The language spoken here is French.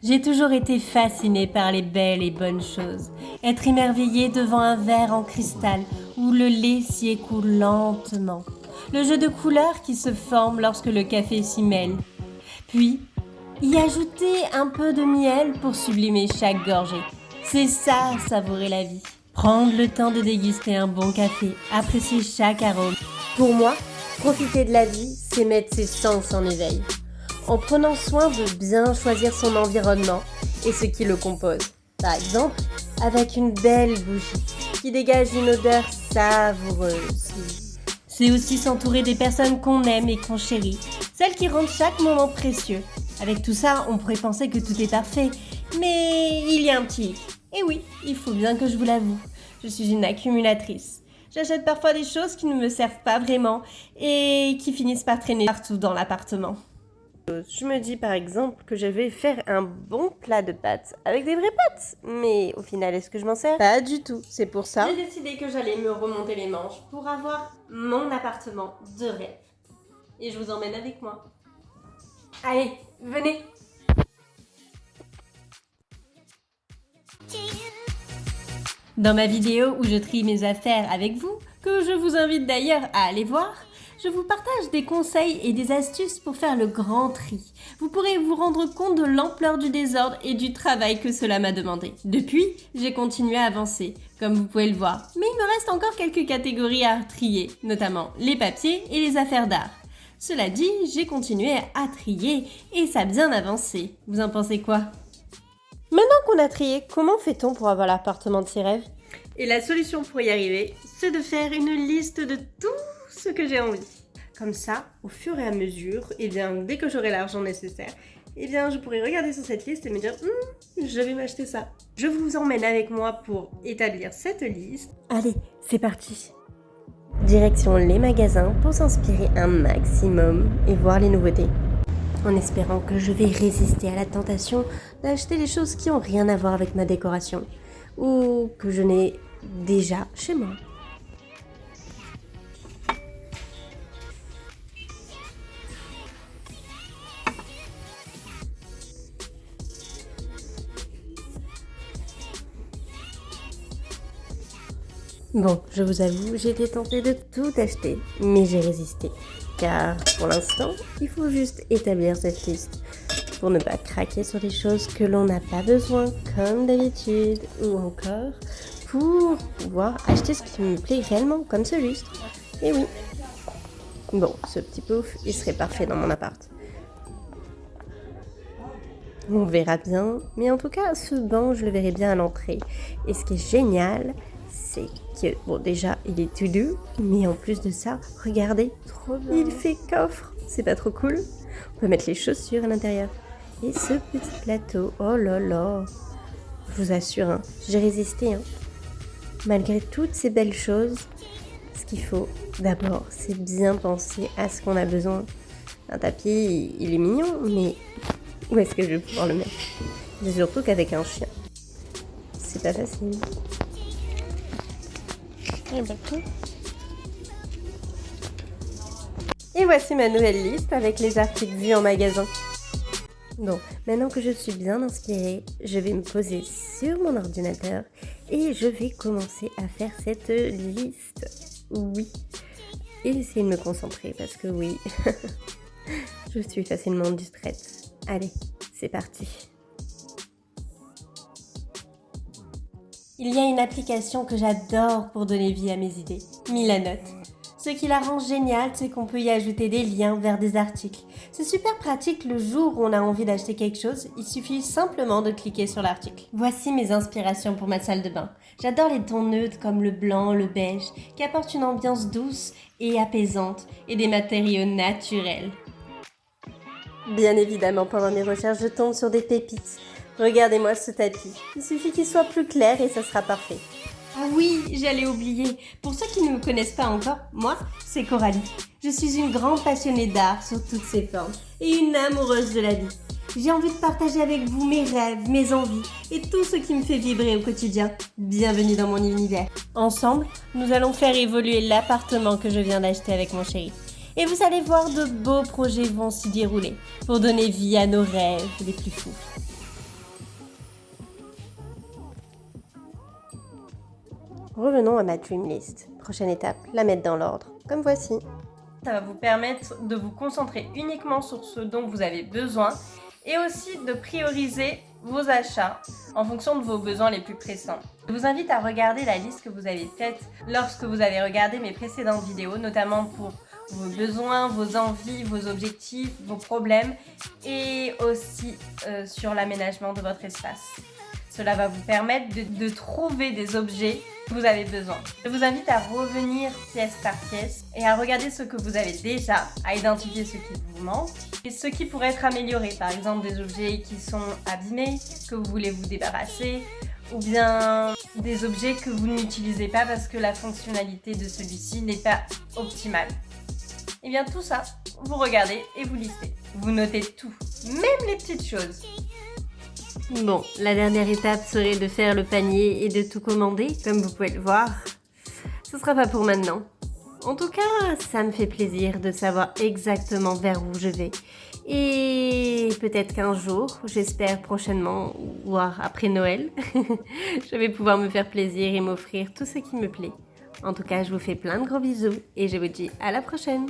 J'ai toujours été fascinée par les belles et bonnes choses. Être émerveillée devant un verre en cristal où le lait s'y écoule lentement. Le jeu de couleurs qui se forme lorsque le café s'y mêle. Puis, y ajouter un peu de miel pour sublimer chaque gorgée. C'est ça, savourer la vie. Prendre le temps de déguster un bon café, apprécier chaque arôme. Pour moi, profiter de la vie, c'est mettre ses sens en éveil. En prenant soin de bien choisir son environnement et ce qui le compose. Par exemple, avec une belle bougie qui dégage une odeur savoureuse. C'est aussi s'entourer des personnes qu'on aime et qu'on chérit, celles qui rendent chaque moment précieux. Avec tout ça, on pourrait penser que tout est parfait, mais il y a un petit hic. Et oui, il faut bien que je vous l'avoue, je suis une accumulatrice. J'achète parfois des choses qui ne me servent pas vraiment et qui finissent par traîner partout dans l'appartement. Je me dis par exemple que je vais faire un bon plat de pâtes avec des vraies pâtes. Mais au final, est-ce que je m'en sers? Pas du tout. C'est pour ça j'ai décidé que j'allais me remonter les manches pour avoir mon appartement de rêve. Et je vous emmène avec moi. Allez, venez! Dans ma vidéo où je trie mes affaires avec vous, que je vous invite d'ailleurs à aller voir, je vous partage des conseils et des astuces pour faire le grand tri. Vous pourrez vous rendre compte de l'ampleur du désordre et du travail que cela m'a demandé. Depuis, j'ai continué à avancer, comme vous pouvez le voir. Mais il me reste encore quelques catégories à trier, notamment les papiers et les affaires d'art. Cela dit, j'ai continué à trier et ça a bien avancé. Vous en pensez quoi? Maintenant qu'on a trié, comment fait-on pour avoir l'appartement de ses rêves? Et la solution pour y arriver, c'est de faire une liste de tout ce que j'ai envie. Comme ça, au fur et à mesure, et bien, dès que j'aurai l'argent nécessaire, eh bien, je pourrai regarder sur cette liste et me dire je vais m'acheter ça. Je vous emmène avec moi pour établir cette liste. Allez, c'est parti. Direction les magasins pour s'inspirer un maximum et voir les nouveautés. En espérant que je vais résister à la tentation d'acheter des choses qui n'ont rien à voir avec ma décoration ou que je n'ai déjà chez moi. Bon, je vous avoue, j'ai été tentée de tout acheter, mais j'ai résisté. Car pour l'instant, il faut juste établir cette liste pour ne pas craquer sur des choses que l'on n'a pas besoin comme d'habitude ou encore pour pouvoir acheter ce qui me plaît réellement comme ce lustre. Et oui. Bon, ce petit pouf, il serait parfait dans mon appart. On verra bien, mais en tout cas, ce banc, je le verrai bien à l'entrée. Et ce qui est génial, c'est que, bon, déjà, il est tout doux, mais en plus de ça, regardez, trop bien. Il fait coffre, c'est pas trop cool? On peut mettre les chaussures à l'intérieur. Et ce petit plateau, oh là là, je vous assure, hein, j'ai résisté. Hein. Malgré toutes ces belles choses, ce qu'il faut d'abord, c'est bien penser à ce qu'on a besoin. Un tapis, il est mignon, mais où est-ce que je vais pouvoir le mettre? Et surtout qu'avec un chien, c'est pas facile. Et voici ma nouvelle liste avec les articles vus en magasin. Bon, maintenant que je suis bien inspirée, je vais me poser sur mon ordinateur et je vais commencer à faire cette liste. Oui. Et essayer de me concentrer parce que oui, je suis facilement distraite. Allez, c'est parti. Il y a une application que j'adore pour donner vie à mes idées, Milanote. Ce qui la rend géniale, c'est qu'on peut y ajouter des liens vers des articles. C'est super pratique le jour où on a envie d'acheter quelque chose, il suffit simplement de cliquer sur l'article. Voici mes inspirations pour ma salle de bain. J'adore les tons neutres comme le blanc, le beige, qui apportent une ambiance douce et apaisante et des matériaux naturels. Bien évidemment, pendant mes recherches, je tombe sur des pépites. Regardez-moi ce tapis. Il suffit qu'il soit plus clair et ça sera parfait. Ah oui, j'allais oublier. Pour ceux qui ne me connaissent pas encore, moi, c'est Coralie. Je suis une grande passionnée d'art sous toutes ses formes et une amoureuse de la vie. J'ai envie de partager avec vous mes rêves, mes envies et tout ce qui me fait vibrer au quotidien. Bienvenue dans mon univers. Ensemble, nous allons faire évoluer l'appartement que je viens d'acheter avec mon chéri. Et vous allez voir, de beaux projets vont s'y dérouler pour donner vie à nos rêves les plus fous. Revenons à ma dream list. Prochaine étape, la mettre dans l'ordre, comme voici. Ça va vous permettre de vous concentrer uniquement sur ce dont vous avez besoin et aussi de prioriser vos achats en fonction de vos besoins les plus pressants. Je vous invite à regarder la liste que vous avez faite lorsque vous avez regardé mes précédentes vidéos, notamment pour vos besoins, vos envies, vos objectifs, vos problèmes et aussi sur l'aménagement de votre espace. Cela va vous permettre de trouver des objets que vous avez besoin. Je vous invite à revenir pièce par pièce et à regarder ce que vous avez déjà, à identifier ce qui vous manque et ce qui pourrait être amélioré. Par exemple, des objets qui sont abîmés, que vous voulez vous débarrasser, ou bien des objets que vous n'utilisez pas parce que la fonctionnalité de celui-ci n'est pas optimale. Et bien tout ça, vous regardez et vous listez. Vous notez tout, même les petites choses. Bon, la dernière étape serait de faire le panier et de tout commander, comme vous pouvez le voir. Ce sera pas pour maintenant. En tout cas, ça me fait plaisir de savoir exactement vers où je vais. Et peut-être qu'un jour, j'espère prochainement, voire après Noël, je vais pouvoir me faire plaisir et m'offrir tout ce qui me plaît. En tout cas, je vous fais plein de gros bisous et je vous dis à la prochaine.